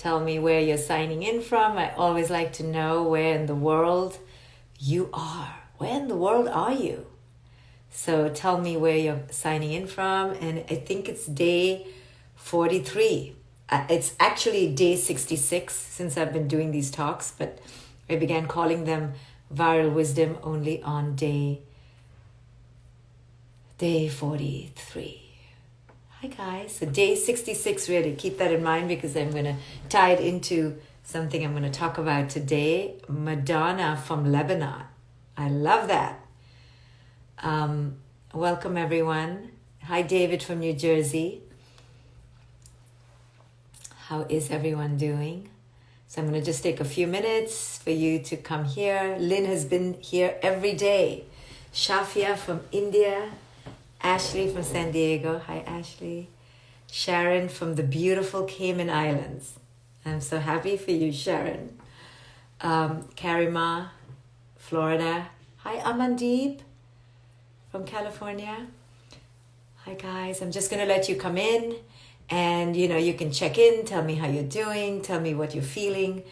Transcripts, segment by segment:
Tell me where you're signing in from. I always like to know where in the world you are. Where in the world are you? So tell me where you're signing in from. And I think it's day 43. It's actually day 66 since I've been doing these talks, but I began calling them Viral Wisdom only on day 43. Hi guys. So day 66, really. Keep that in mind because I'm going to tie it into something I'm going to talk about today. Madonna from Lebanon. I love that. Welcome everyone. Hi David from New Jersey. How is everyone doing? So I'm going to just take a few minutes for you to come here. Lynne has been here every day. Sofia from India. Ashley from San Diego. Hi Ashley. Sharon from the beautiful Cayman Islands. I'm so happy for you, Sharon. Karima, Florida. Hi Amandeep from California. Hi guys. I'm just going to let you come in. And, you can check in, tell me how you're doing, tell me what you're feeling.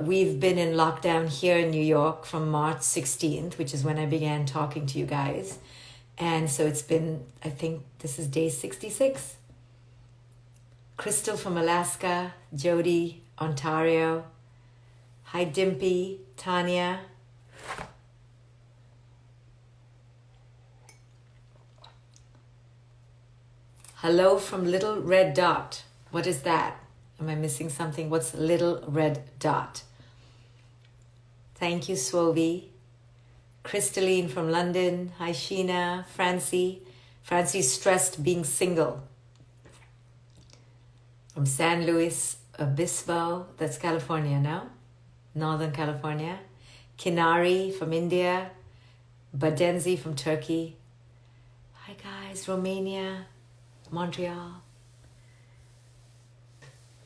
We've been in lockdown here in New York from March 16th, which is when I began talking to you guys. And so it's been, I think this is day 66. Crystal from Alaska, Jody, Ontario. Hi, Dimpy, Tanya. Hello from Little Red Dot. What is that? Am I missing something? What's Little Red Dot? Thank you, Swovi. Crystalline from London. Hi, Sheena. Francie. Francie's stressed being single. From San Luis Obispo. That's California now. Northern California. Kinari from India. Badenzi from Turkey. Hi, guys. Romania. Montreal.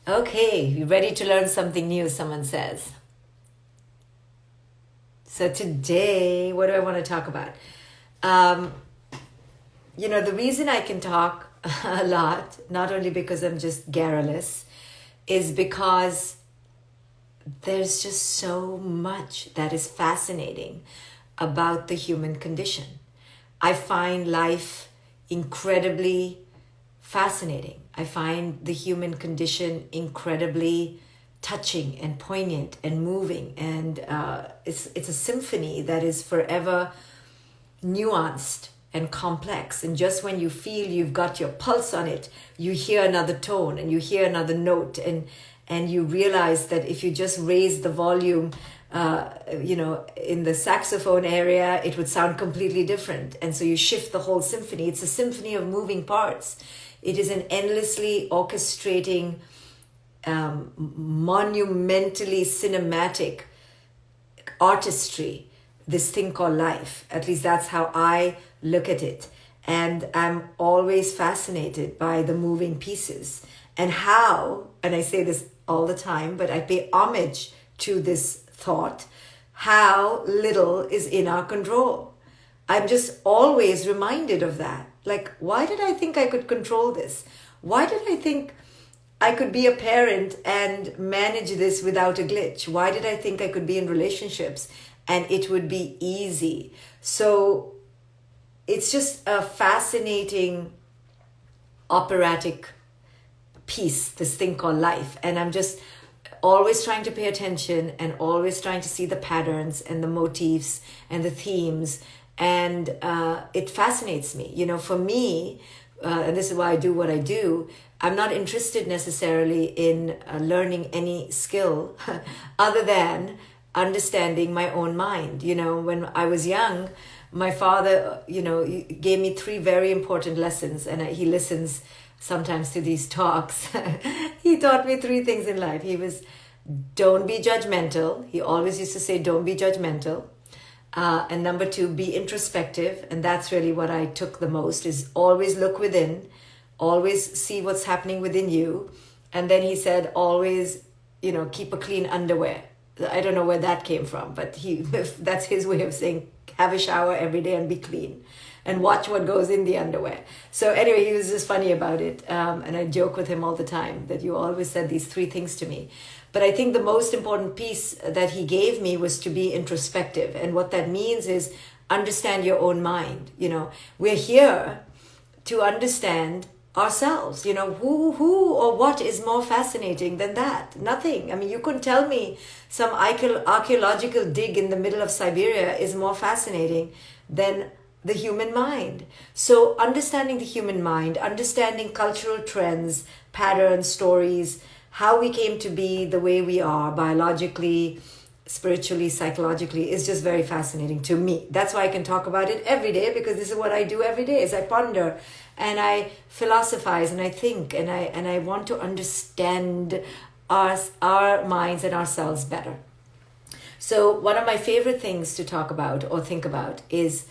Okay, you ready to learn something new, someone says. So today, what do I want to talk about? The reason I can talk a lot, not only because I'm just garrulous, is because there's just so much that is fascinating about the human condition. I find life incredibly fascinating. I find the human condition incredibly touching and poignant and moving, and it's a symphony that is forever nuanced and complex. And just when you feel you've got your pulse on it, you hear another tone and you hear another note, and you realize that if you just raise the volume, in the saxophone area, it would sound completely different. And so you shift the whole symphony. It's a symphony of moving parts. It is an endlessly orchestrating, monumentally cinematic artistry, this thing called life. At least that's how I look at it. And I'm always fascinated by the moving pieces and how, and I say this all the time, but I pay homage to this thought, how little is in our control. I'm just always reminded of that. Like, why did I think I could control this? Why did I think I could be a parent and manage this without a glitch? Why did I think I could be in relationships and it would be easy? So it's just a fascinating operatic piece, this thing called life. And I'm just always trying to pay attention and always trying to see the patterns and the motifs and the themes. And it fascinates me. For me, and this is why I do what I do, I'm not interested necessarily in learning any skill other than understanding my own mind. When I was young, my father, he gave me 3 very important lessons, and he listens sometimes to these talks. He taught me 3 things in life. He was, don't be judgmental. He always used to say, don't be judgmental. And number 2, be introspective. And that's really what I took the most, is always look within, always see what's happening within you. And then he said, always, keep a clean underwear. I don't know where that came from, but that's his way of saying, have a shower every day and be clean. and watch what goes in the underwear. So anyway, he was just funny about it. And I joke with him all the time that you always said these three things to me. But I think the most important piece that he gave me was to be introspective. And what that means is understand your own mind. You know, we're here to understand ourselves. You know, who or what is more fascinating than that? Nothing. I mean, you couldn't tell me some archaeological dig in the middle of Siberia is more fascinating than the human mind. So understanding the human mind, understanding cultural trends, patterns, stories, how we came to be the way we are biologically, spiritually, psychologically is just very fascinating to me. That's why I can talk about it every day, because this is what I do every day is I ponder and I philosophize and I think and I want to understand our minds and ourselves better. So one of my favorite things to talk about or think about is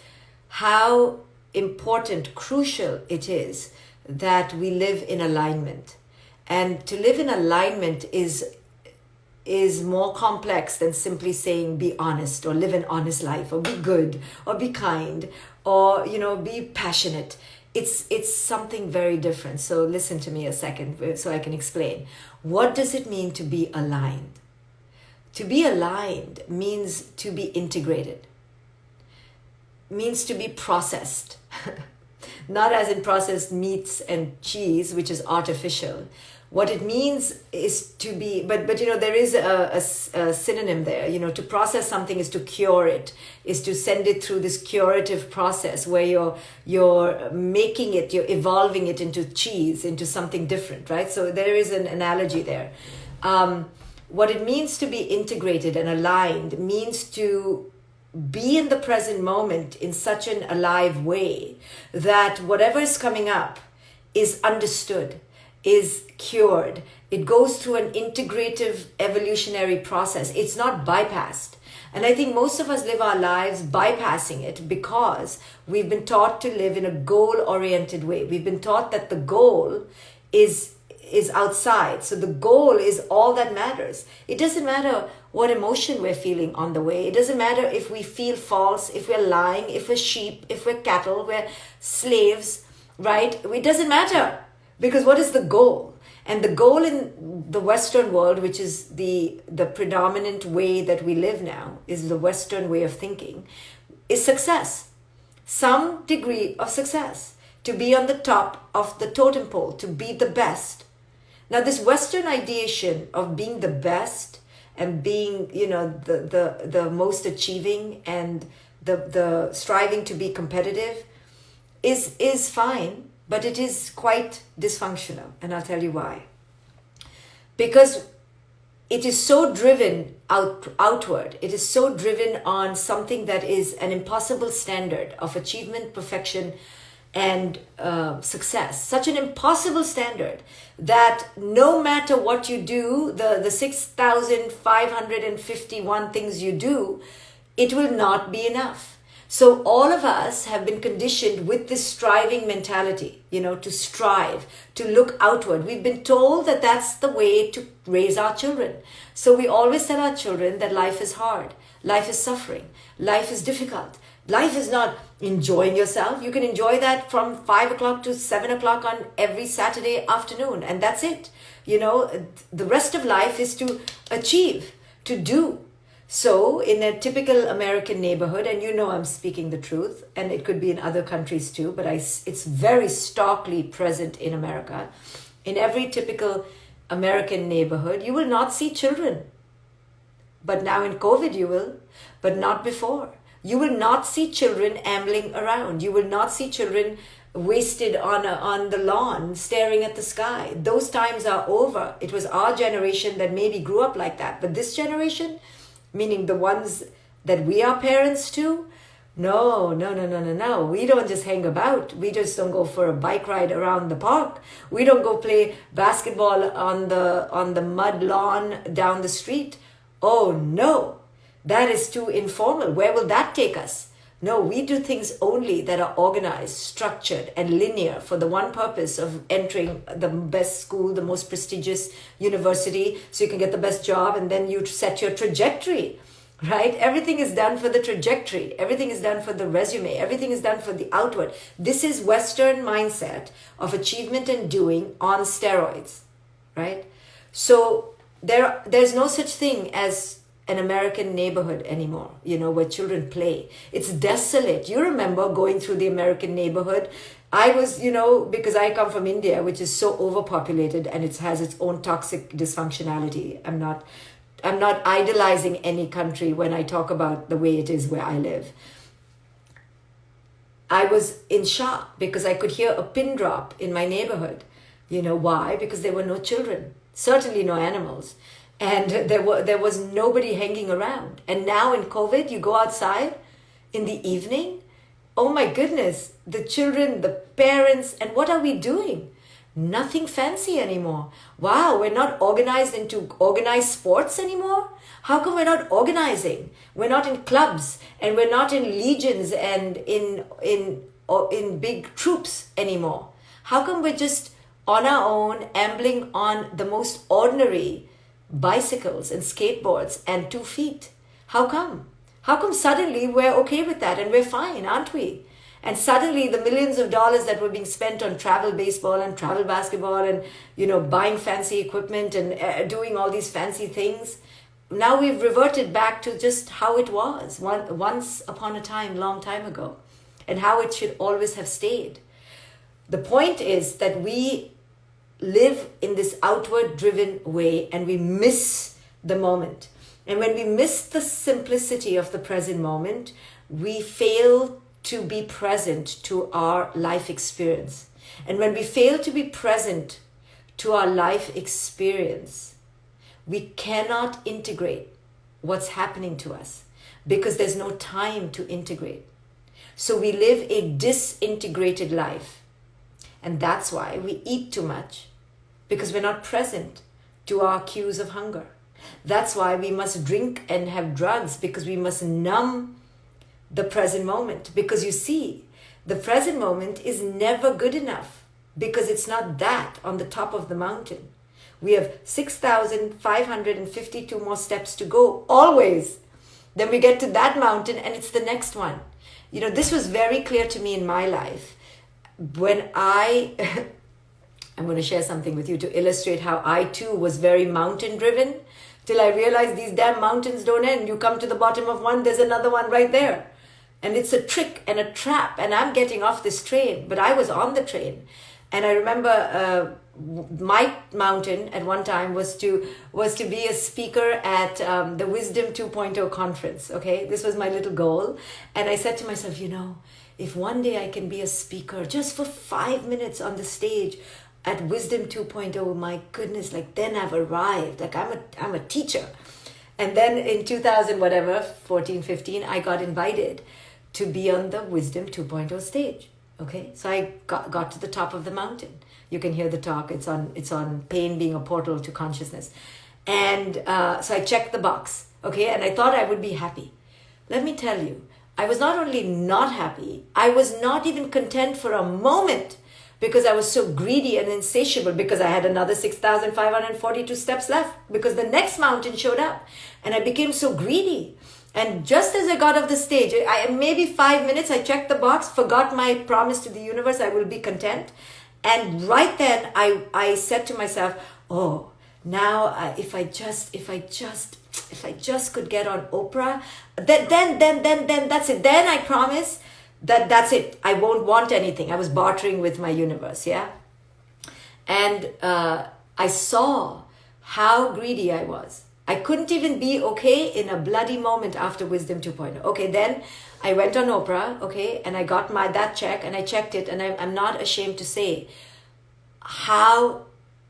how important, crucial it is that we live in alignment. And to live in alignment is more complex than simply saying be honest or live an honest life or be good or be kind or, you know, be passionate. It's something very different. So listen to me a second so I can explain. What does it mean to be aligned? To be aligned means to be integrated, means to be processed. Not as in processed meats and cheese, which is artificial. What it means is to be, but you know, there is a synonym there. You know, to process something is to cure it, is to send it through this curative process where you're making it, you're evolving it into cheese, into something different, right? So there is an analogy there. What it means to be integrated and aligned means to be in the present moment in such an alive way that whatever is coming up is understood, is cured. It goes through an integrative evolutionary process. It's not bypassed. And I think most of us live our lives bypassing it because we've been taught to live in a goal-oriented way. We've been taught that the goal is outside. So the goal is all that matters. It doesn't matter what emotion we're feeling on the way. It doesn't matter if we feel false, if we're lying, if we're sheep, if we're cattle, we're slaves, right? It doesn't matter. Because what is the goal? And the goal in the Western world, which is the predominant way that we live now, is the Western way of thinking, is success. Some degree of success. To be on the top of the totem pole, to be the best. Now this Western ideation of being the best and being, you know, the most achieving and the striving to be competitive is fine. But it is quite dysfunctional, and I'll tell you why. Because it is so driven outward. It is so driven on something that is an impossible standard of achievement, perfection, and success. Such an impossible standard that no matter what you do, the 6,551 things you do, it will not be enough. So all of us have been conditioned with this striving mentality, you know, to strive, to look outward. We've been told that that's the way to raise our children. So we always tell our children that life is hard, life is suffering, life is difficult. Life is not enjoying yourself. You can enjoy that from 5 o'clock to 7 o'clock on every Saturday afternoon, and that's it. You know, the rest of life is to achieve, to do. So in a typical American neighborhood, and you know I'm speaking the truth, and it could be in other countries too, but it's very starkly present in America. In every typical American neighborhood, you will not see children. But now in COVID you will, but not before. You will not see children ambling around. You will not see children wasted on the lawn staring at the sky. Those times are over. It was our generation that maybe grew up like that. But this generation, meaning the ones that we are parents to, no. We don't just hang about. We just don't go for a bike ride around the park. We don't go play basketball on the mud lawn down the street. Oh no, that is too informal. Where will that take us? No, we do things only that are organized, structured, and linear for the one purpose of entering the best school, the most prestigious university, so you can get the best job, and then you set your trajectory right? Everything is done for the trajectory. Everything is done for the resume. Everything is done for the outward. This is Western mindset of achievement and doing on steroids, right? So there's no such thing as an American neighborhood anymore, where children play. It's desolate. You remember going through the American neighborhood. I was, because I come from India, which is so overpopulated and it has its own toxic dysfunctionality. I'm not idolizing any country when I talk about the way it is where I live. I was in shock because I could hear a pin drop in my neighborhood. Why? Because there were no children, certainly no animals. And there was nobody hanging around. And now in COVID, you go outside in the evening. Oh my goodness, the children, the parents, and what are we doing? Nothing fancy anymore. Wow, we're not organized into organized sports anymore? How come we're not organizing? We're not in clubs, and we're not in legions and in big troops anymore. How come we're just on our own, ambling on the most ordinary bicycles and skateboards and 2 feet? How come? How come suddenly we're okay with that and we're fine, aren't we? And suddenly the millions of dollars that were being spent on travel baseball and travel basketball and, buying fancy equipment and doing all these fancy things, now we've reverted back to just how it was once upon a time, long time ago, and how it should always have stayed. The point is that we live in this outward driven way and we miss the moment. And when we miss the simplicity of the present moment, we fail to be present to our life experience. And when we fail to be present to our life experience, we cannot integrate what's happening to us because there's no time to integrate. So we live a disintegrated life. And that's why we eat too much, because we're not present to our cues of hunger. That's why we must drink and have drugs, because we must numb the present moment. Because you see, the present moment is never good enough, because it's not that on the top of the mountain. We have 6,552 more steps to go, always. Then we get to that mountain and it's the next one. This was very clear to me in my life. When I'm going to share something with you to illustrate how I too was very mountain driven, till I realized these damn mountains don't end. You come to the bottom of one, there's another one right there. And it's a trick and a trap. And I'm getting off this train, but I was on the train. And I remember my mountain at one time was to be a speaker at the Wisdom 2.0 conference. Okay, this was my little goal. And I said to myself, if one day I can be a speaker just for 5 minutes on the stage at Wisdom 2.0, my goodness, then I've arrived. I'm a teacher. And then in 14, 15, I got invited to be on the Wisdom 2.0 stage. Okay, so I got to the top of the mountain. You can hear the talk. It's on pain being a portal to consciousness. And so I checked the box. Okay, and I thought I would be happy. Let me tell you, I was not only not happy, I was not even content for a moment, because I was so greedy and insatiable, because I had another 6,542 steps left, because the next mountain showed up and I became so greedy. And just as I got off the stage, maybe 5 minutes, I checked the box, forgot my promise to the universe, I will be content. And right then I said to myself, oh, now if I just could get on Oprah, then that's it. Then I promise that's it. I won't want anything. I was bartering with my universe, yeah? And I saw how greedy I was. I couldn't even be okay in a bloody moment after Wisdom 2.0. Okay, then I went on Oprah, okay, and I got that check, and I checked it, and I'm not ashamed to say how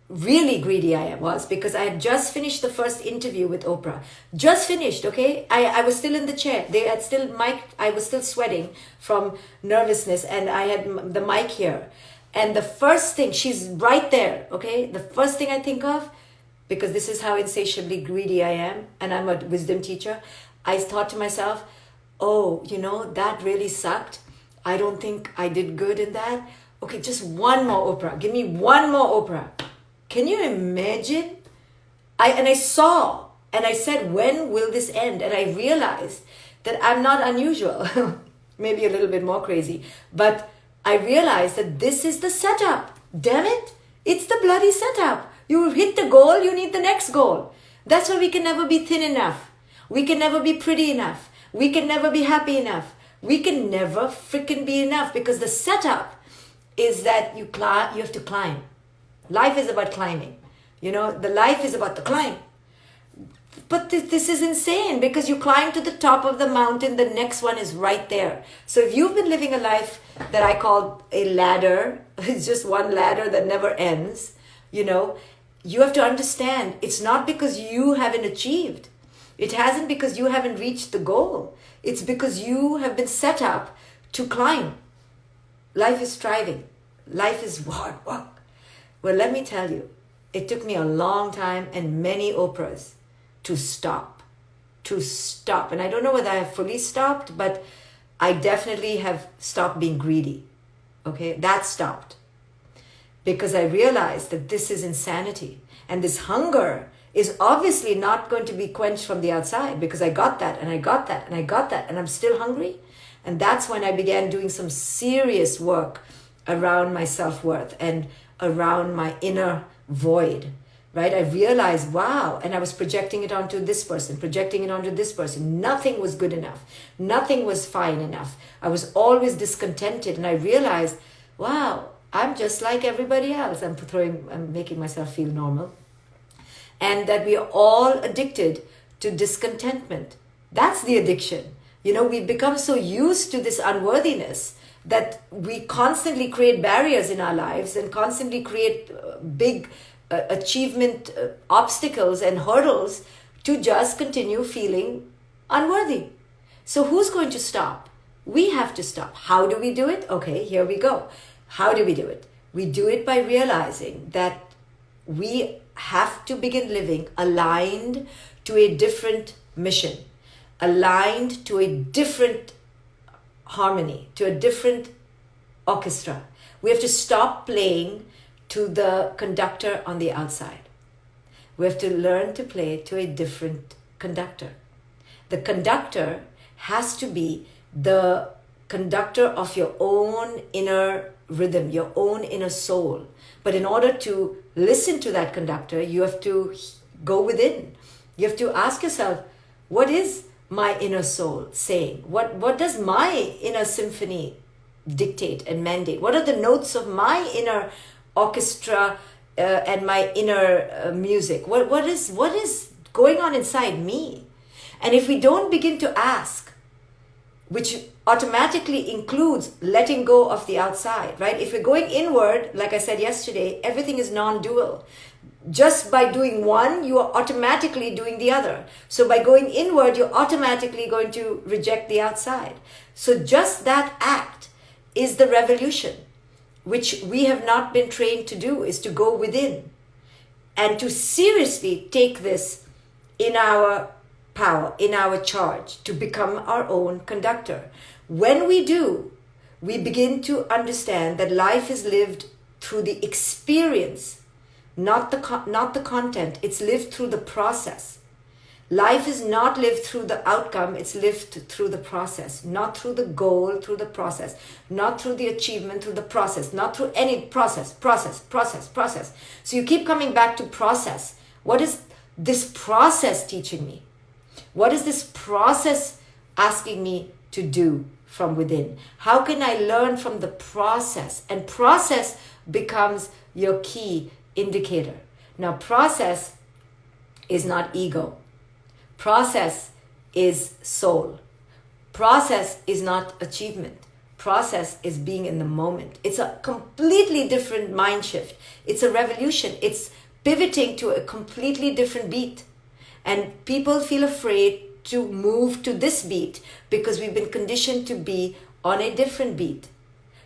really greedy I was, because I had just finished the first interview with Oprah. Just finished, okay? I was still in the chair. They had still I was still sweating from nervousness, and I had the mic here. And the first thing, she's right there, okay? The first thing I think of, because this is how insatiably greedy I am, and I'm a wisdom teacher, I thought to myself, oh, that really sucked. I don't think I did good in that. Okay, just one more Oprah. Give me one more Oprah. Can you imagine? I saw And I said, when will this end? And I realized that I'm not unusual, maybe a little bit more crazy, but I realized that this is the setup. Damn it. It's the bloody setup. You hit the goal, you need the next goal. That's why we can never be thin enough. We can never be pretty enough. We can never be happy enough. We can never freaking be enough, because the setup is that you have to climb. Life is about climbing. The life is about the climb. But this is insane, because you climb to the top of the mountain, the next one is right there. So if you've been living a life that I call a ladder, it's just one ladder that never ends, you have to understand it's not because you haven't achieved. It hasn't because you haven't reached the goal. It's because you have been set up to climb. Life is striving. Life is hard work. Well, let me tell you, it took me a long time and many Oprahs to stop. And I don't know whether I have fully stopped, but I definitely have stopped being greedy. Okay, that stopped. Because I realized that this is insanity. And this hunger is obviously not going to be quenched from the outside, because I got that and I got that and I got that and I'm still hungry. And that's when I began doing some serious work around my self-worth and around my inner void, right? I realized, wow, and I was projecting it onto this person, projecting it onto this person. Nothing was good enough. Nothing was fine enough. I was always discontented, and I realized, wow, I'm just like everybody else. I'm making myself feel normal. And that we are all addicted to discontentment. That's the addiction. We've become so used to this unworthiness that we constantly create barriers in our lives and constantly create big achievement obstacles and hurdles to just continue feeling unworthy. So who's going to stop? We have to stop. How do we do it? Okay, here we go. How do we do it? We do it by realizing that we have to begin living aligned to a different mission, aligned to a different harmony, to a different orchestra. We have to stop playing to the conductor on the outside. We have to learn to play to a different conductor. The conductor has to be the conductor of your own inner rhythm, your own inner soul. But in order to listen to that conductor, you have to go within. You have to ask yourself, what is my inner soul saying? What does my inner symphony dictate and mandate? What are the notes of my inner orchestra and my inner music? What is going on inside me? And if we don't begin to ask, which automatically includes letting go of the outside, right? If we're going inward, like I said yesterday, everything is non-dual. Just by doing one, you are automatically doing the other. So by going inward, you're automatically going to reject the outside. So just that act is the revolution, which we have not been trained to do, is to go within and to seriously take this in our power, in our charge, to become our own conductor. When we do, we begin to understand that life is lived through the experience, not the content. It's lived through the process. Life is not lived through the outcome. It's lived through the process, not through the goal, through the process, not through the achievement, through the process, not through any process. So you keep coming back to process. What is this process teaching me? What is this process asking me to do from within? How can I learn from the process? And process becomes your key indicator. Now, process is not ego. Process is soul. Process is not achievement. Process is being in the moment. It's a completely different mind shift. It's a revolution. It's pivoting to a completely different beat. And people feel afraid to move to this beat because we've been conditioned to be on a different beat.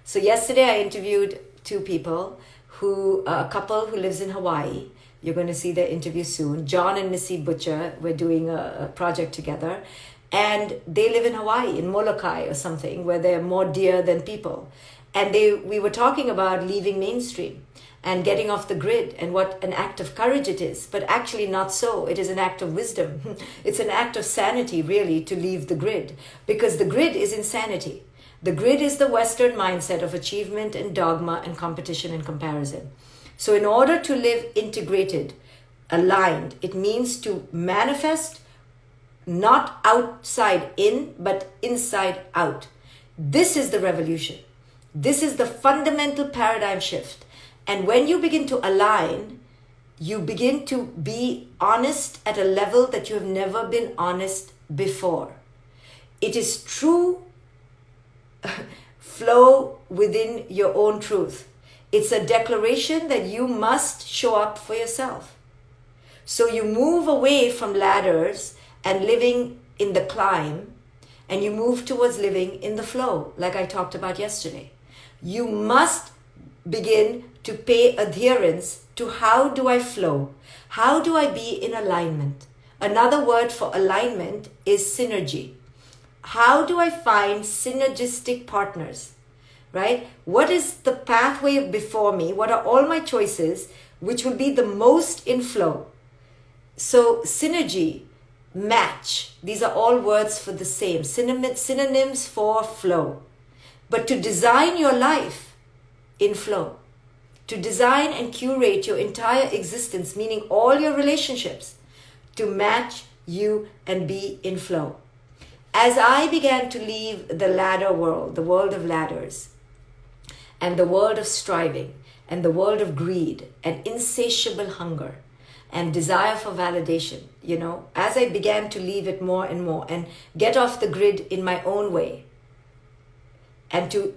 So yesterday I interviewed two people, a couple who lives in Hawaii. You're going to see their interview soon. John and Missy Butcher, we're doing a project together. And they live in Hawaii, in Molokai or something, where they're more deer than people. And we were talking about leaving mainstream. and getting off the grid, and what an act of courage it is. But actually not so. It is an act of wisdom. It's an act of sanity, really, to leave the grid, because the grid is insanity. The grid is the Western mindset of achievement and dogma and competition and comparison. So in order to live integrated, aligned, it means to manifest not outside in, but inside out. This is the revolution. This is the fundamental paradigm shift. And when you begin to align, you begin to be honest at a level that you have never been honest before. It is true flow within your own truth. It's a declaration that you must show up for yourself. So you move away from ladders and living in the climb, and you move towards living in the flow, like I talked about yesterday. You must begin to pay adherence to how do I flow? How do I be in alignment? Another word for alignment is synergy. How do I find synergistic partners, right? What is the pathway before me? What are all my choices which will be the most in flow? So synergy, match, these are all words for the same, synonyms for flow. But to design your life in flow, to design and curate your entire existence, meaning all your relationships, to match you and be in flow. As I began to leave the ladder world, the world of ladders, and the world of striving, and the world of greed, and insatiable hunger, and desire for validation, as I began to leave it more and more and get off the grid in my own way, and to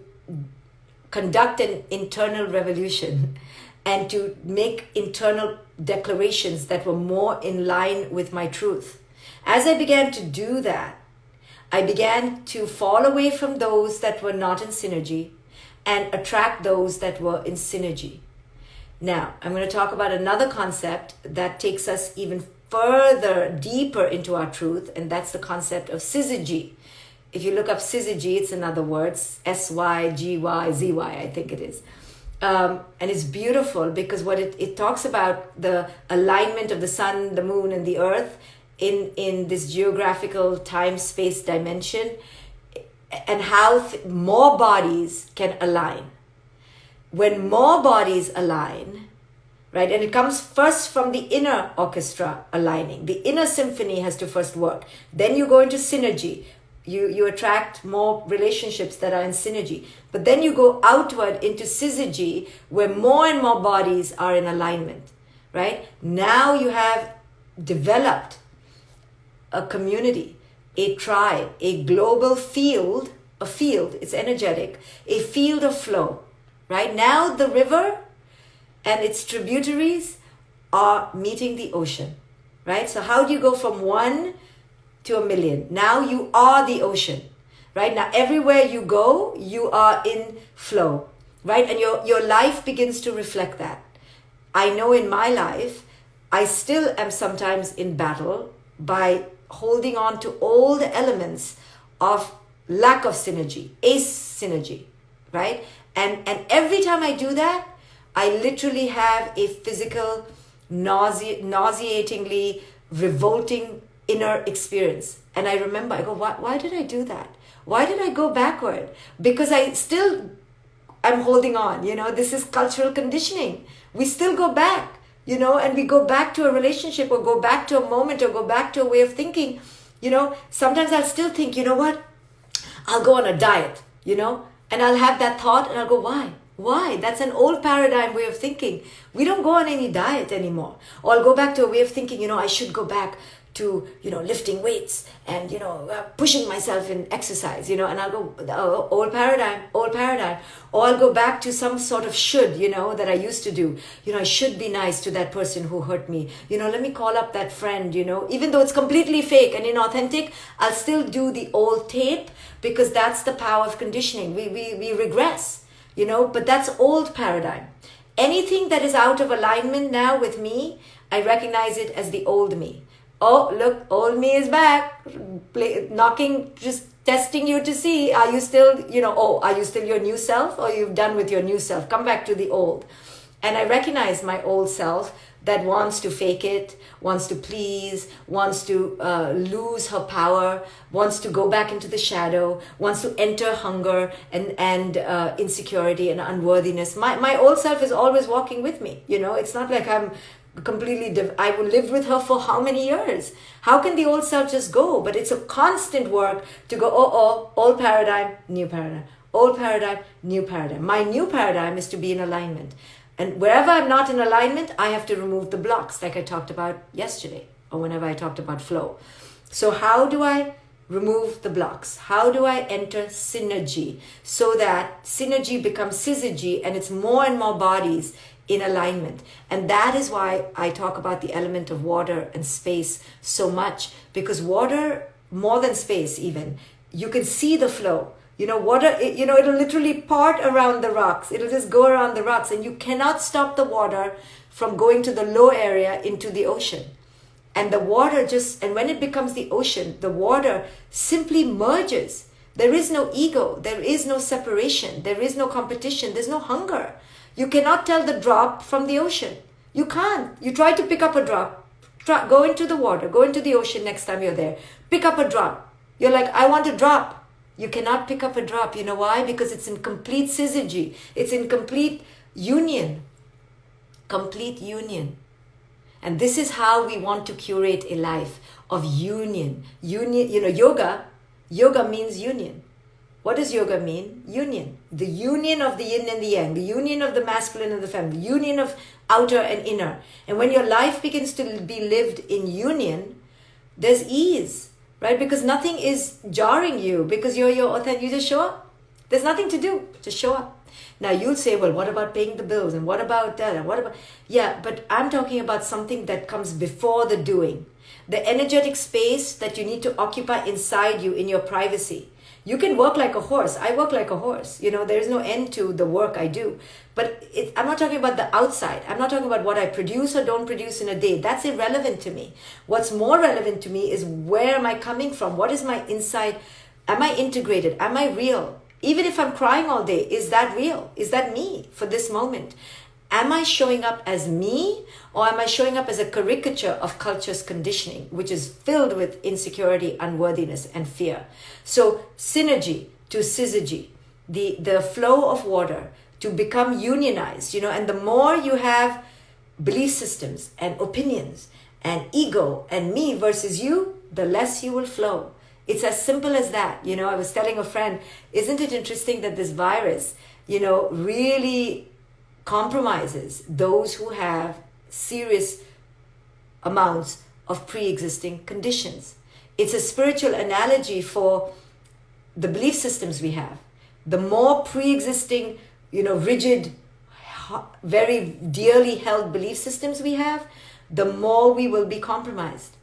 conduct an internal revolution and to make internal declarations that were more in line with my truth. As I began to do that, I began to fall away from those that were not in synergy and attract those that were in synergy. Now, I'm going to talk about another concept that takes us even further, deeper into our truth, and that's the concept of syzygy. If you look up syzygy, it's in other words, S-Y-G-Y-Z-Y, I think it is. And it's beautiful because what it talks about the alignment of the sun, the moon, and the earth in this geographical time-space dimension, and how more bodies can align. When more bodies align, right, and it comes first from the inner orchestra aligning. The inner symphony has to first work. Then you go into synergy. You attract more relationships that are in synergy. But then you go outward into syzygy, where more and more bodies are in alignment, right? Now you have developed a community, a tribe, a global field, it's energetic, a field of flow, right? Now the river and its tributaries are meeting the ocean, right? So how do you go from 1 to 1,000,000? Now you are the ocean, right? Now everywhere you go, you are in flow, right? And your life begins to reflect that. I know in my life, I still am sometimes in battle by holding on to old elements of lack of synergy, assynergy, right? And every time I do that, I literally have a physical, nauseatingly revolting inner experience. And I remember, I go, why did I do that? Why did I go backward? Because I still am holding on, this is cultural conditioning. We still go back, and we go back to a relationship or go back to a moment or go back to a way of thinking. Sometimes I'll still think, what? I'll go on a diet, and I'll have that thought and I'll go, why? Why? That's an old paradigm way of thinking. We don't go on any diet anymore. Or I'll go back to a way of thinking, I should go back to, lifting weights and, pushing myself in exercise, and I'll go, oh, old paradigm. Or I'll go back to some sort of should, that I used to do. I should be nice to that person who hurt me. Let me call up that friend, even though it's completely fake and inauthentic, I'll still do the old tape because that's the power of conditioning. We regress, but that's old paradigm. Anything that is out of alignment now with me, I recognize it as the old me. Oh, look, old me is back, knocking, just testing you to see, are you still, are you still your new self or you've done with your new self? Come back to the old. And I recognize my old self that wants to fake it, wants to please, wants to lose her power, wants to go back into the shadow, wants to enter hunger and insecurity and unworthiness. My old self is always walking with me. It's not like I'm completely, I lived with her for how many years? How can the old self just go? But it's a constant work to go, old paradigm, new paradigm, old paradigm, new paradigm. My new paradigm is to be in alignment. And wherever I'm not in alignment, I have to remove the blocks, like I talked about yesterday, or whenever I talked about flow. So how do I remove the blocks? How do I enter synergy so that synergy becomes syzygy and it's more and more bodies in alignment? And that is why I talk about the element of water and space so much, because water, more than space even, you can see the flow. Water, it'll literally part around the rocks. It'll just go around the rocks, and you cannot stop the water from going to the low area into the ocean. And the water and when it becomes the ocean, the water simply merges. There is no ego. There is no separation. There is no competition. There's no hunger. You cannot tell the drop from the ocean. You can't. You try to pick up a drop. Go into the water. Go into the ocean next time you're there. Pick up a drop. You're like, I want a drop. You cannot pick up a drop. You know why? Because it's in complete syzygy. It's in complete union. Complete union. And this is how we want to curate a life of union. Union, yoga means union. What does yoga mean? Union. The union of the yin and the yang. The union of the masculine and the feminine. The union of outer and inner. And when your life begins to be lived in union, there's ease. Right? Because nothing is jarring you, because you're your authentic. You just show up. There's nothing to do. Just show up. Now you'll say, well, what about paying the bills? And what about that? And what about... Yeah, but I'm talking about something that comes before the doing. The energetic space that you need to occupy inside you in your privacy. You can work like a horse. I work like a horse. There is no end to the work I do. But I'm not talking about the outside. I'm not talking about what I produce or don't produce in a day. That's irrelevant to me. What's more relevant to me is where am I coming from? What is my inside? Am I integrated? Am I real? Even if I'm crying all day, is that real? Is that me for this moment? Am I showing up as me, or am I showing up as a caricature of culture's conditioning, which is filled with insecurity, unworthiness, and fear? So synergy to syzygy, the flow of water to become unionized, and the more you have belief systems and opinions and ego and me versus you, the less you will flow. It's as simple as that. I was telling a friend, isn't it interesting that this virus, really compromises those who have serious amounts of pre-existing conditions. It's a spiritual analogy for the belief systems we have. The more pre-existing, rigid, very dearly held belief systems we have, the more we will be compromised.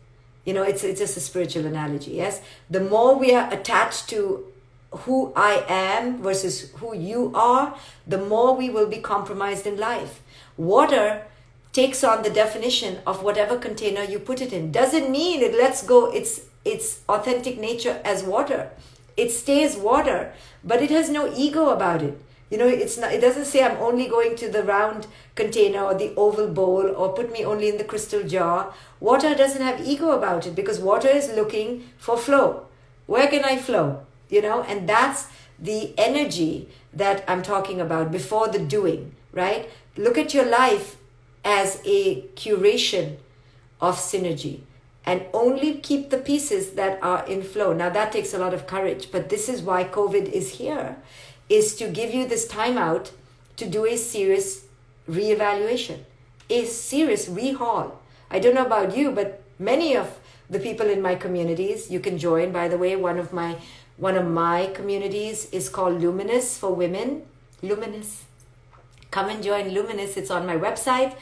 It's just a spiritual analogy, yes? The more we are attached to who I am versus who you are, the more we will be compromised in life. Water takes on the definition of whatever container you put it in. Doesn't mean it lets go its authentic nature as water. It stays water, but it has no ego about it. It doesn't say I'm only going to the round container or the oval bowl, or put me only in the crystal jar. Water doesn't have ego about it, because water is looking for flow. Where can I flow? And that's the energy that I'm talking about before the doing, right? Look at your life as a curation of synergy, and only keep the pieces that are in flow. Now that takes a lot of courage, but this is why COVID is here, is to give you this time out to do a serious reevaluation, a serious rehaul. I don't know about you, but many of the people in my communities, you can join, by the way, one of my communities is called Luminous for Women. Luminous. Come and join Luminous. It's on my website.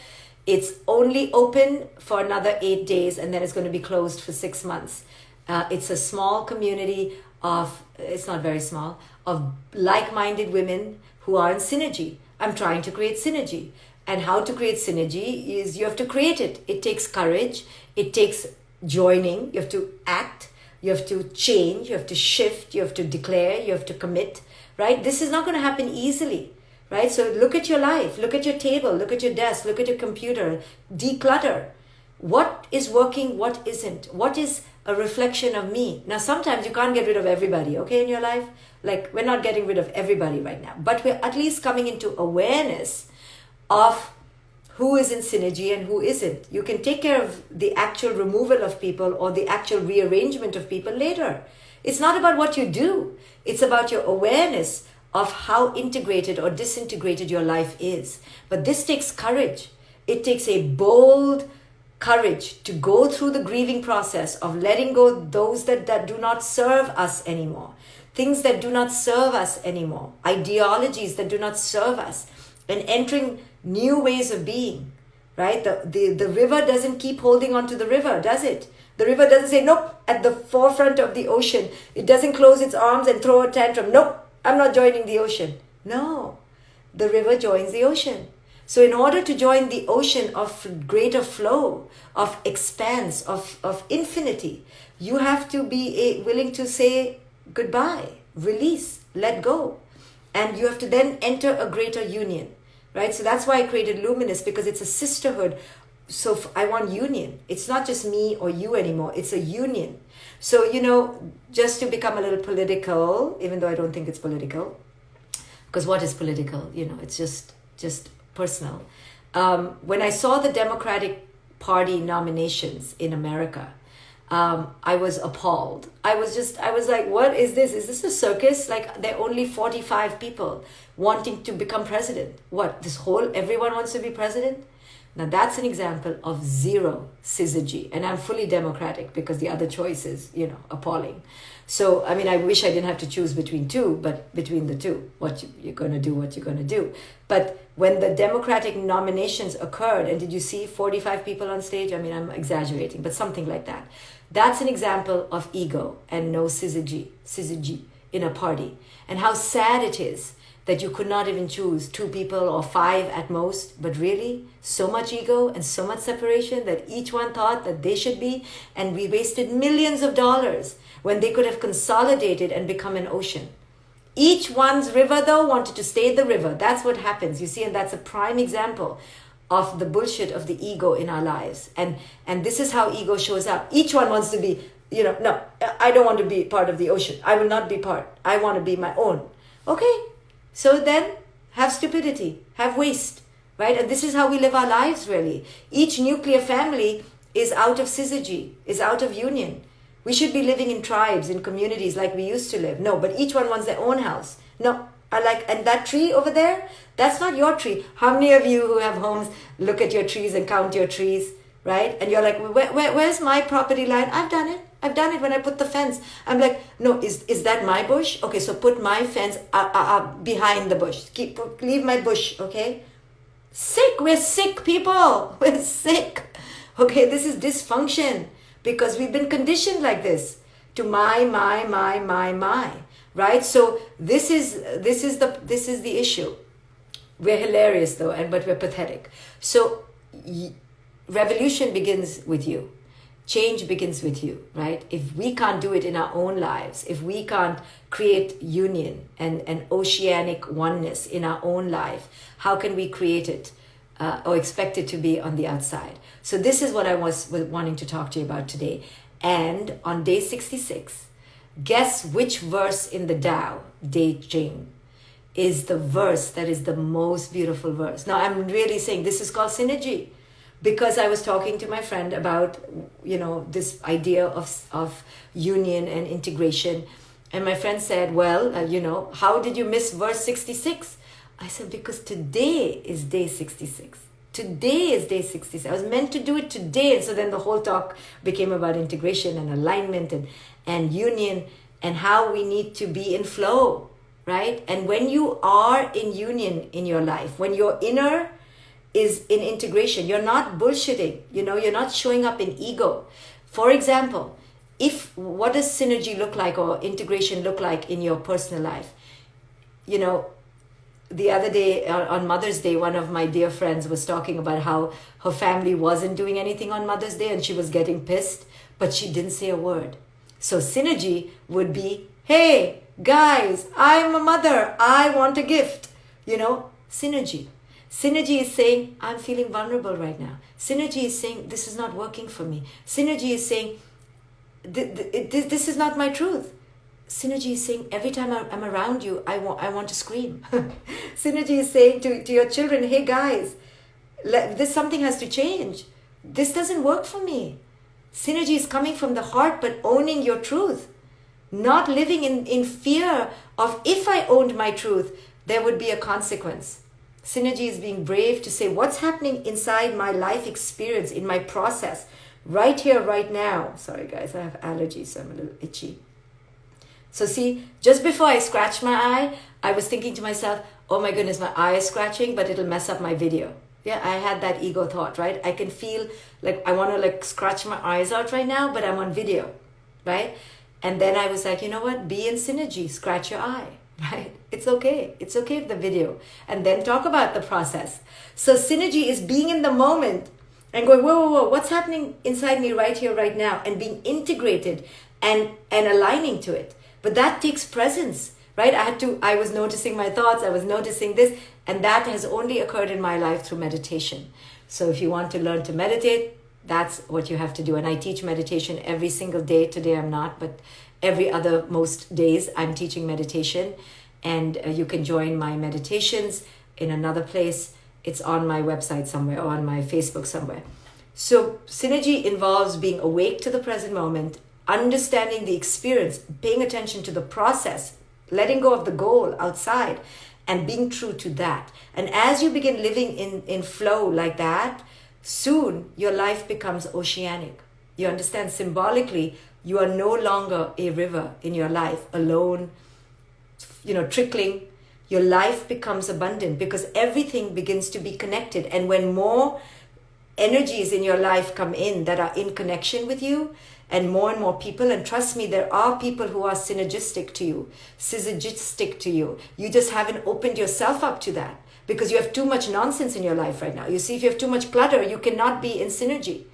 It's only open for another 8 days, and then it's going to be closed for 6 months. It's a small community of, it's not very small, of like-minded women who are in synergy. I'm trying to create synergy. And how to create synergy is you have to create it. It takes courage. It takes joining. You have to act. You have to change. You have to shift. You have to declare. You have to commit, right? This is not going to happen easily, right? So look at your life, look at your table, look at your desk, look at your computer, declutter. What is working, what isn't? What is a reflection of me? Now, sometimes you can't get rid of everybody, okay, in your life. Like, we're not getting rid of everybody right now, but we're at least coming into awareness of who is in synergy and who isn't. You can take care of the actual removal of people or the actual rearrangement of people later. It's not about what you do. It's about your awareness of how integrated or disintegrated your life is. But this takes courage. It takes a bold courage to go through the grieving process of letting go those that do not serve us anymore, things that do not serve us anymore, ideologies that do not serve us, and entering new ways of being, right? The river doesn't keep holding on to the river, does it? The river doesn't say, nope, at the forefront of the ocean. It doesn't close its arms and throw a tantrum. Nope, I'm not joining the ocean. No, the river joins the ocean. So in order to join the ocean of greater flow, of expanse, of infinity, you have to be willing to say goodbye, release, let go. And you have to then enter a greater union, right? So that's why I created Luminous, because it's a sisterhood. So I want union. It's not just me or you anymore. It's a union. So, just to become a little political, even though I don't think it's political, because what is political? It's just personal. When I saw the Democratic Party nominations in America, I was appalled. I was like, what is this? Is this a circus? Like, there are only 45 people wanting to become president. What, everyone wants to be president? Now that's an example of zero syzygy. And I'm fully Democratic because the other choice is, appalling. So, I mean, I wish I didn't have to choose between two, but between the two, you're going to do what you're going to do. But when the Democratic nominations occurred, and did you see 45 people on stage? I mean, I'm exaggerating, but something like that. That's an example of ego and no syzygy in a party. And how sad it is that you could not even choose 2 people or 5 at most, but really so much ego and so much separation that each one thought that they should be, and we wasted millions of dollars when they could have consolidated and become an ocean. Each one's river, though, wanted to stay the river. That's what happens, you see, and that's a prime example of the bullshit of the ego in our lives. And this is how ego shows up. Each one wants to be, no, I don't want to be part of the ocean. I will not be part. I want to be my own. Okay, so then have stupidity, have waste, right? And this is how we live our lives, really. Each nuclear family is out of syzygy, is out of union. We should be living in tribes, in communities like we used to live. No, but each one wants their own house. No, and that tree over there, that's not your tree. How many of you who have homes look at your trees and count your trees, right? And you're like, where's my property line? I've done it. I've done it when I put the fence. I'm like, no, is that my bush? Okay, so put my fence behind the bush. Leave my bush, okay? Sick, we're sick people. We're sick. Okay, this is dysfunction because we've been conditioned like this to my, right? So this is the issue. We're hilarious though, but we're pathetic. So revolution begins with you. Change begins with you, right? If we can't do it in our own lives, if we can't create union and oceanic oneness in our own life, how can we create it or expect it to be on the outside? So this is what I was wanting to talk to you about today. And on day 66, guess which verse in the Tao, Te Ching, is the verse that is the most beautiful verse. Now, I'm really saying this is called synergy, because I was talking to my friend about, this idea of union and integration. And my friend said, well, how did you miss verse 66? I said, because today is day 66. Today is day 66. I was meant to do it today. And so then the whole talk became about integration and alignment and union and how we need to be in flow, right? And when you are in union in your life, when your inner is in integration, you're not bullshitting, you're not showing up in ego. For example, what does synergy look like or integration look like in your personal life? The other day on Mother's Day, one of my dear friends was talking about how her family wasn't doing anything on Mother's Day and she was getting pissed, but she didn't say a word. So synergy would be, hey, guys, I'm a mother. I want a gift. Synergy. Synergy is saying, I'm feeling vulnerable right now. Synergy is saying, this is not working for me. Synergy is saying, this is not my truth. Synergy is saying, every time I'm around you, I want to scream. Synergy is saying to your children, hey guys, something has to change. This doesn't work for me. Synergy is coming from the heart, but owning your truth. Not living in fear of, if I owned my truth, there would be a consequence. Synergy is being brave to say, what's happening inside my life experience, in my process, right here, right now. Sorry guys, I have allergies, so I'm a little itchy. So see, just before I scratched my eye, I was thinking to myself, oh my goodness, my eye is scratching, but it'll mess up my video. Yeah, I had that ego thought, right? I can feel like I want to like scratch my eyes out right now, but I'm on video, right? And then I was like, you know what? Be in synergy, scratch your eye, right? It's okay. It's okay with the video. And then talk about the process. So synergy is being in the moment and going, whoa, what's happening inside me right here, right now? And being integrated and aligning to it. But that takes presence, right? I was noticing my thoughts. I was noticing this. And that has only occurred in my life through meditation. So if you want to learn to meditate, that's what you have to do. And I teach meditation every single day. Today I'm not, but every other most days I'm teaching meditation. And you can join my meditations in another place. It's on my website somewhere or on my Facebook somewhere. So synergy involves being awake to the present moment, understanding the experience, paying attention to the process, letting go of the goal outside, and being true to that. And as you begin living in flow like that, soon your life becomes oceanic. You understand, symbolically, you are no longer a river in your life, alone, trickling. Your life becomes abundant because everything begins to be connected. And when more energies in your life come in that are in connection with you, and more people, and trust me, there are people who are synergistic to you. You just haven't opened yourself up to that because you have too much nonsense in your life right now. You see, if you have too much clutter, you cannot be in synergy.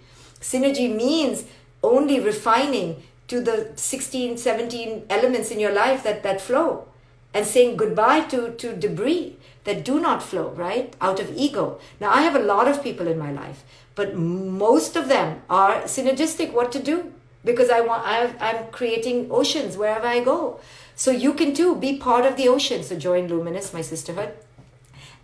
Synergy means only refining to the 16, 17 elements in your life that flow, and saying goodbye to debris that do not flow, right? Out of ego. Now, I have a lot of people in my life, but most of them are synergistic. What to do? Because I'm creating oceans wherever I go. So you can too be part of the ocean. So join Luminous, my sisterhood,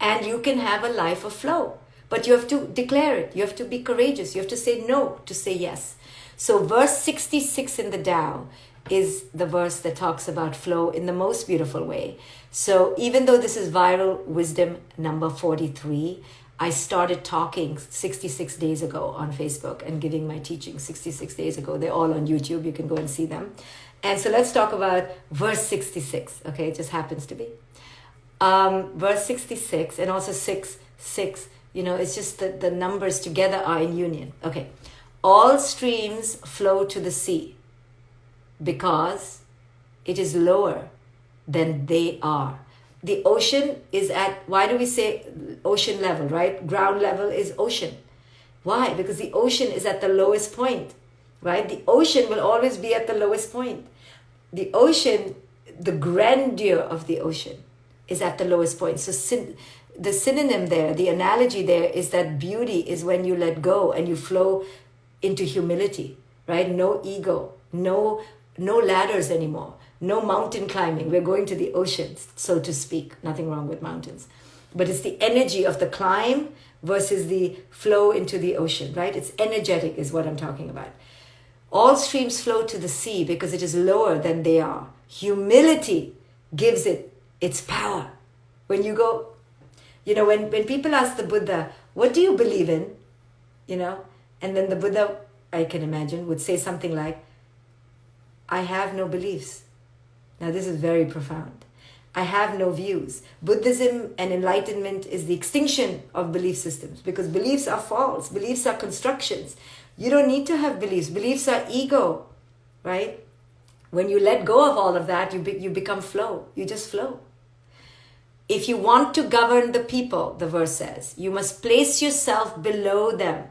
and you can have a life of flow. But you have to declare it. You have to be courageous. You have to say no to say yes. So verse 66 in the Tao is the verse that talks about flow in the most beautiful way. So even though this is viral wisdom number 43, I started talking 66 days ago on Facebook and giving my teaching 66 days ago. They're all on YouTube. You can go and see them. And so let's talk about verse 66. Okay, it just happens to be. Verse 66 and also 6, it's just that the numbers together are in union. Okay. All streams flow to the sea because it is lower than they are. The ocean is at, why do we say ocean level, right? Ground level is ocean. Why? Because the ocean is at the lowest point, right? The ocean will always be at the lowest point. The ocean, the grandeur of the ocean is at the lowest point. So the synonym there, the analogy there is that beauty is when you let go and you flow into humility, right? No ego, no ladders anymore. No mountain climbing. We're going to the ocean, so to speak. Nothing wrong with mountains. But it's the energy of the climb versus the flow into the ocean, right? It's energetic is what I'm talking about. All streams flow to the sea because it is lower than they are. Humility gives it its power. When you go, when people ask the Buddha, what do you believe in? And then the Buddha, I can imagine, would say something like, I have no beliefs. Now, this is very profound. I have no views. Buddhism and enlightenment is the extinction of belief systems because beliefs are false. Beliefs are constructions. You don't need to have beliefs. Beliefs are ego, right? When you let go of all of that, you become flow. You just flow. If you want to govern the people, the verse says, you must place yourself below them.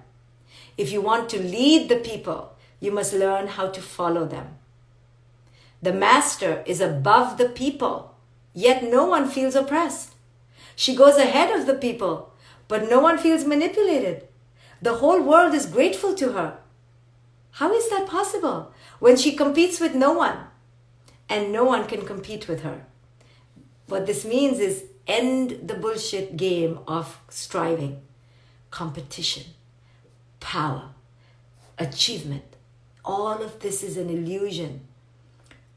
If you want to lead the people, you must learn how to follow them. The master is above the people, yet no one feels oppressed. She goes ahead of the people, but no one feels manipulated. The whole world is grateful to her. How is that possible? When she competes with no one, and no one can compete with her. What this means is end the bullshit game of striving, competition, power, achievement. All of this is an illusion.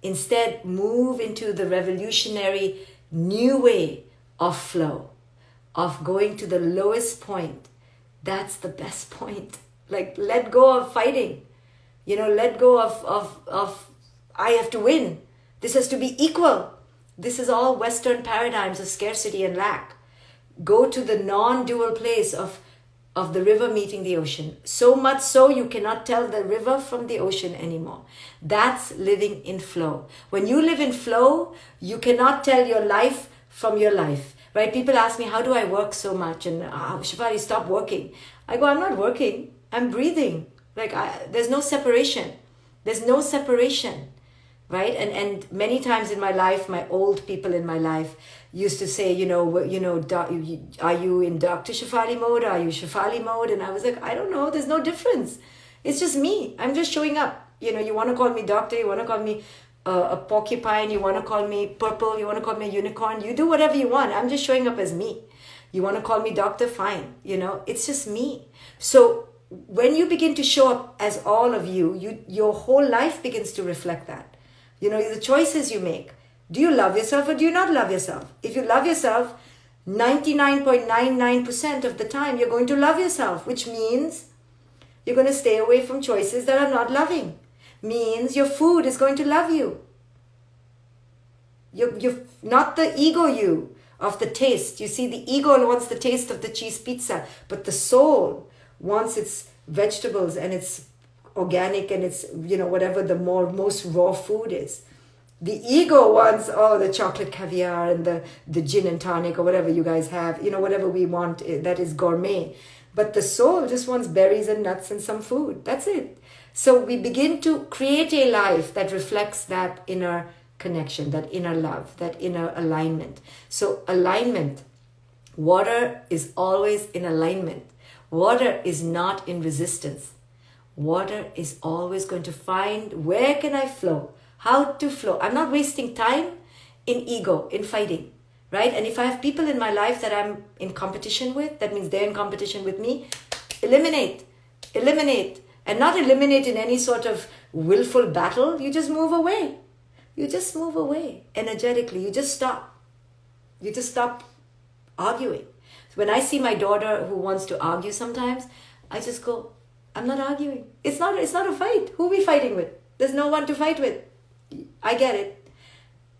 Instead, move into the revolutionary new way of flow, of going to the lowest point. That's the best point. Like, let go of fighting. Let go of I have to win. This has to be equal. This is all Western paradigms of scarcity and lack. Go to the non-dual place of the river meeting the ocean. So much so you cannot tell the river from the ocean anymore. That's living in flow. When you live in flow, you cannot tell your life from your life. Right? People ask me, how do I work so much? And Shefali, stop working. I go, I'm not working. I'm breathing. There's no separation. There's no separation. Right? And many times in my life, my old people in my life used to say, are you in Dr. Shefali mode? Are you Shefali mode? And I was like, I don't know. There's no difference. It's just me. I'm just showing up. You want to call me doctor. You want to call me a porcupine. You want to call me purple. You want to call me a unicorn. You do whatever you want. I'm just showing up as me. You want to call me doctor? Fine. It's just me. So when you begin to show up as all of you, your whole life begins to reflect that. The choices you make. Do you love yourself or do you not love yourself? If you love yourself, 99.99% of the time, you're going to love yourself, which means you're going to stay away from choices that are not loving. Means your food is going to love you. You're not the ego you of the taste. You see, the ego wants the taste of the cheese pizza, but the soul wants its vegetables and its organic and it's, whatever the most raw food is. The ego wants, the chocolate caviar and the gin and tonic or whatever you guys have, whatever we want that is gourmet. But the soul just wants berries and nuts and some food. That's it. So we begin to create a life that reflects that inner connection, that inner love, that inner alignment. So alignment, water is always in alignment. Water is not in resistance. Water is always going to find where can I flow, how to flow. I'm not wasting time in ego, in fighting, right? And if I have people in my life that I'm in competition with, that means they're in competition with me, eliminate. And not eliminate in any sort of willful battle. You just move away. Energetically. You just stop. Arguing. When I see my daughter who wants to argue sometimes, I just go, I'm not arguing. It's not a fight. Who are we fighting with? There's no one to fight with. I get it.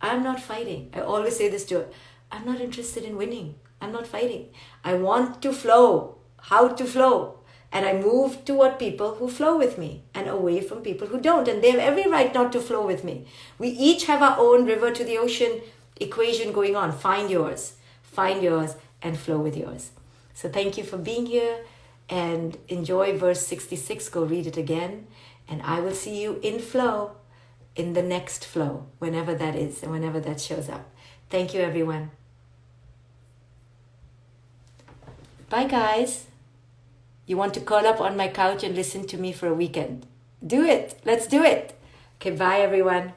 I'm not fighting. I always say this to her. I'm not interested in winning. I'm not fighting. I want to flow. How to flow. And I move toward people who flow with me and away from people who don't. And they have every right not to flow with me. We each have our own river to the ocean equation going on. Find yours and flow with yours. So thank you for being here and enjoy verse 66. Go read it again. And I will see you in flow in the next flow, whenever that is and whenever that shows up. Thank you, everyone. Bye, guys. You want to curl up on my couch and listen to me for a weekend? Do it. Let's do it. Okay, bye, everyone.